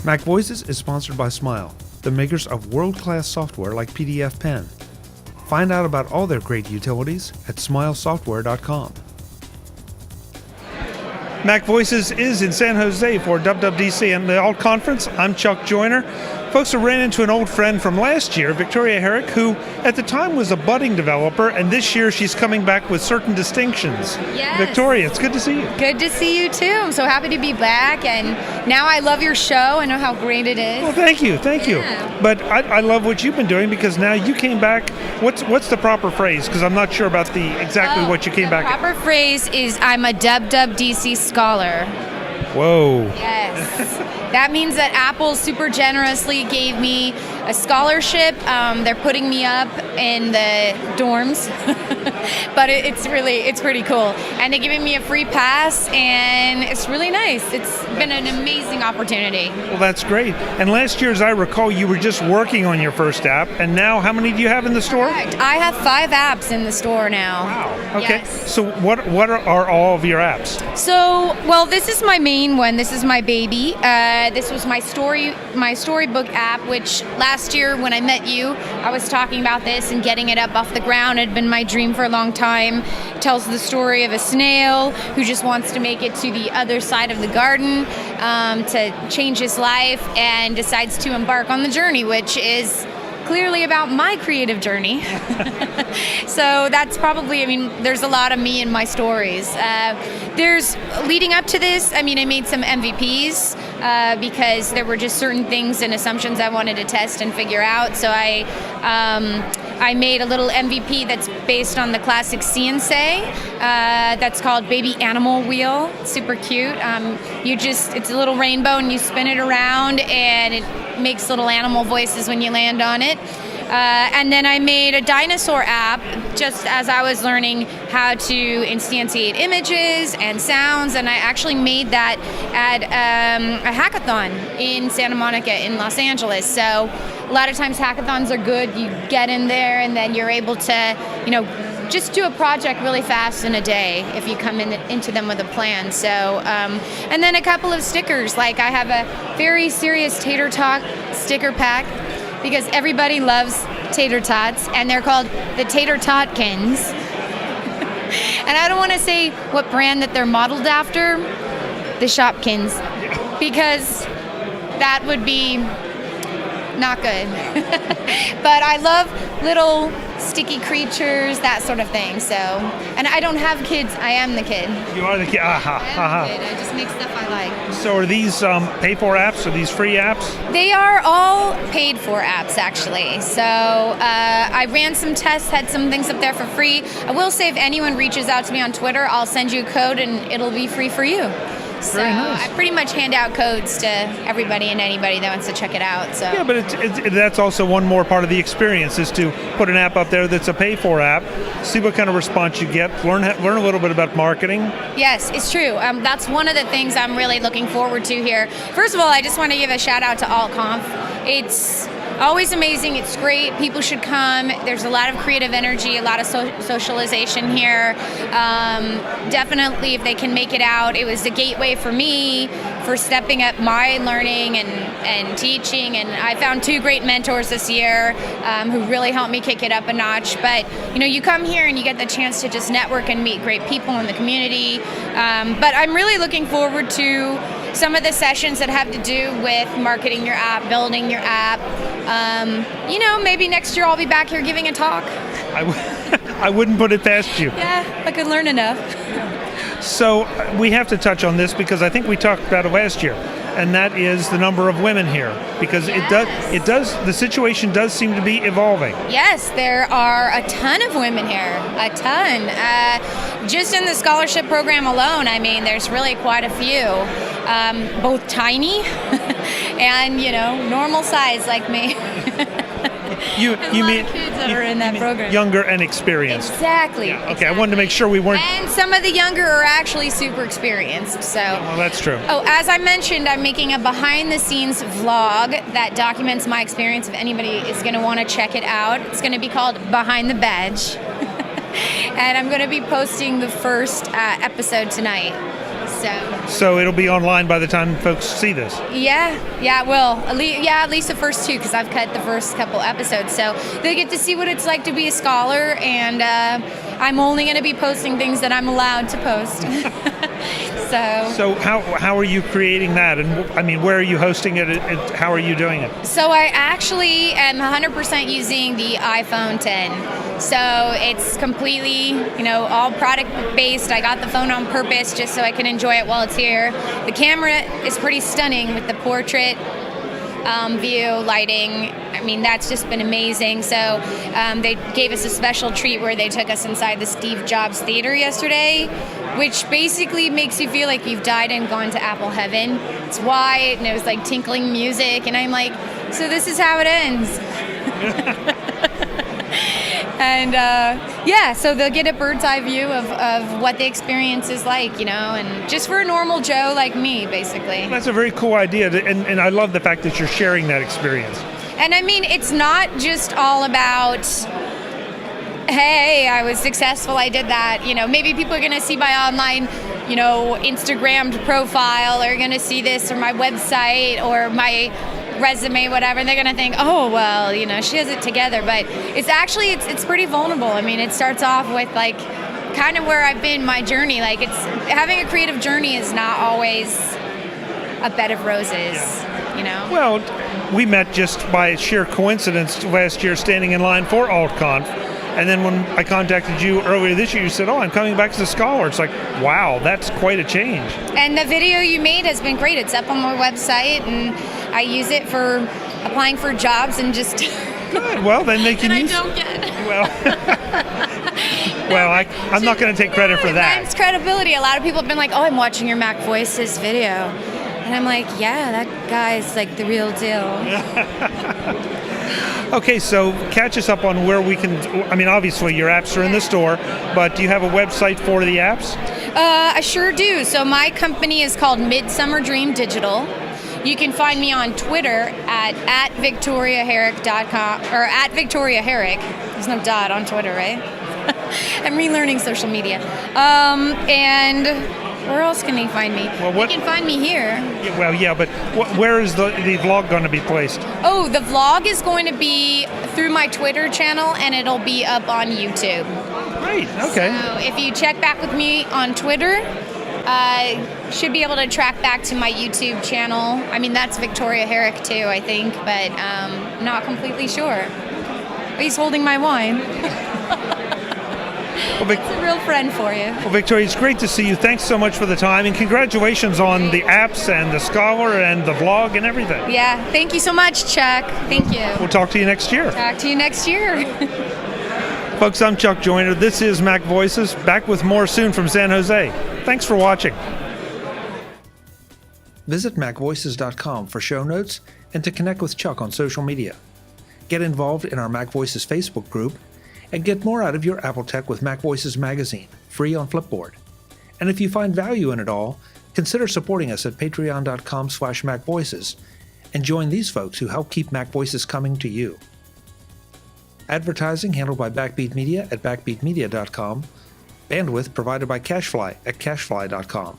MacVoices is sponsored by Smile, the makers of world-class software like PDF Pen. Find out about all their great utilities at smilesoftware.com. MacVoices is in San Jose for WWDC and the Alt Conference. I'm Chuck Joyner. Folks, I ran into an old friend from last year, Victoria Heric, who at the time was a budding developer, and this year she's coming back with certain distinctions. Yes. Victoria, it's good to see you. Good to see you too. I'm so happy to be back, and now I love your show. I know how great it is. Well, thank you. But I love what you've been doing, because now you came back. What's the proper phrase? Because I'm not sure about exactly what you came back. The proper phrase is I'm a WWDC Scholar. Whoa. Yes. That means that Apple super generously gave me a scholarship. They're putting me up in the dorms, but it's pretty cool. And they're giving me a free pass, and it's really nice. It's been an amazing opportunity. Well, that's great. And last year, as I recall, you were just working on your first app, and now how many do you have in the store? Correct. I have 5 apps in the store now. Wow. Okay. Yes. So what are all of your apps? So, well, this is my main one. This is my baby. This was my storybook app, which last year when I met you, I was talking about this and getting it up off the ground. It had been my dream for a long time. It tells the story of a snail who just wants to make it to the other side of the garden to change his life, and decides to embark on the journey, which is clearly about my creative journey. So that's probably, there's a lot of me in my stories. There's, leading up to this, I made some MVPs because there were just certain things and assumptions I wanted to test and figure out. So I made a little MVP that's based on the classic CNC that's called Baby Animal Wheel. It's super cute. It's a little rainbow, and you spin it around, and it makes little animal voices when you land on it. And then I made a dinosaur app just as I was learning how to instantiate images and sounds, and I actually made that at a hackathon in Santa Monica in Los Angeles. So a lot of times hackathons are good. You get in there and then you're able to, just do a project really fast in a day if you come into them with a plan. So, and then a couple of stickers. Like I have a very serious Tater Tot sticker pack, because everybody loves tater tots, and they're called the Tater Totkins. And I don't want to say what brand that they're modeled after, the Shopkins, because that would be not good. But I love little sticky creatures, that sort of thing. So, and I don't have kids. I am the kid. You are the kid. I am the kid. I just make stuff I like. So are these pay-for apps? Are these free apps? They are all paid-for apps, actually. So I ran some tests, had some things up there for free. I will say, if anyone reaches out to me on Twitter, I'll send you a code and it'll be free for you. So very nice. I pretty much hand out codes to everybody and anybody that wants to check it out. So yeah, but that's also one more part of the experience, is to put an app up there that's a pay-for app, see what kind of response you get, learn a little bit about marketing. Yes, it's true. That's one of the things I'm really looking forward to here. First of all, I just want to give a shout out to AltConf. It's always amazing. It's great. People should come. There's a lot of creative energy, a lot of socialization here. Definitely, if they can make it out. It was a gateway for me for stepping up my learning and teaching. And I found 2 great mentors this year who really helped me kick it up a notch. But you come here and you get the chance to just network and meet great people in the community. But I'm really looking forward to some of the sessions that have to do with marketing your app, building your app. Maybe next year I'll be back here giving a talk. I wouldn't put it past you. Yeah, I could learn enough. So we have to touch on this, because I think we talked about it last year, and that is the number of women here, because the situation does seem to be evolving. Yes, there are a ton of women here, a ton. Just in the scholarship program alone, there's really quite a few, both tiny and normal size like me. You mean kids that are in that program. Younger and experienced. Exactly. Yeah, okay, exactly. I wanted to make sure we weren't. And some of the younger are actually super experienced. So. Well, that's true. Oh, as I mentioned, I'm making a behind-the-scenes vlog that documents my experience. If anybody is going to want to check it out, it's going to be called Behind the Badge, and I'm going to be posting the first episode tonight. So it'll be online by the time folks see this. Yeah, it will. At least the first two, because I've cut the first couple episodes. So they get to see what it's like to be a scholar, and I'm only going to be posting things that I'm allowed to post. So how are you creating that? And I mean, where are you hosting it? How are you doing it? So I actually am 100% using the iPhone 10. So it's completely, all product based. I got the phone on purpose just so I can enjoy it while it's here. The camera is pretty stunning with the portrait view, lighting. I mean, that's just been amazing. So they gave us a special treat where they took us inside the Steve Jobs Theater yesterday, which basically makes you feel like you've died and gone to Apple heaven. It's white, and it was like tinkling music, and I'm like, so this is how it ends. And so they'll get a bird's eye view of what the experience is like, and just for a normal Joe like me, basically. That's a very cool idea, and I love the fact that you're sharing that experience. And I mean, it's not just all about, hey, I was successful, I did that. Maybe people are going to see my online, Instagrammed profile, or going to see this, or my website, or my resume, whatever, and they're going to think, oh, well, she has it together. But it's actually, it's pretty vulnerable. I mean, it starts off with, like, kind of where I've been, my journey. Like, having a creative journey is not always a bed of roses, Well, we met just by sheer coincidence last year standing in line for AltConf. And then when I contacted you earlier this year, you said, I'm coming back as a scholar. It's like, wow, that's quite a change. And the video you made has been great. It's up on my website, and I use it for applying for jobs and just... Good. Well, then they can and use... I don't get it. Well, I'm not going to take credit for that. It's credibility. A lot of people have been like, I'm watching your MacVoices video. And I'm like, yeah, that guy's like the real deal. Okay, so catch us up on where we can, obviously your apps are in the store, but do you have a website for the apps? I sure do. So my company is called Midsummer Dream Digital. You can find me on Twitter at VictoriaHeric.com, or at Victoria Heric. There's no dot on Twitter, right? I'm relearning social media. And where else can you find me? Well, you can find me here. But where is the vlog going to be placed? Oh, the vlog is going to be through my Twitter channel, and it'll be up on YouTube. Great, okay. So if you check back with me on Twitter, should be able to track back to my YouTube channel. I mean, that's Victoria Heric too, I think, but not completely sure. He's holding my wine. Well, it's a real friend for you. Well, Victoria, it's great to see you. Thanks so much for the time, and congratulations on the apps and the Scholar and the vlog and everything. Yeah, thank you so much, Chuck. Thank you. We'll talk to you next year. Talk to you next year. Folks, I'm Chuck Joyner. This is MacVoices. Back with more soon from San Jose. Thanks for watching. Visit MacVoices.com for show notes and to connect with Chuck on social media. Get involved in our MacVoices Facebook group and get more out of your Apple tech with MacVoices magazine, free on Flipboard. And if you find value in it all, consider supporting us at patreon.com/MacVoices and join these folks who help keep MacVoices coming to you. Advertising handled by Backbeat Media at backbeatmedia.com. Bandwidth provided by CashFly at cashfly.com.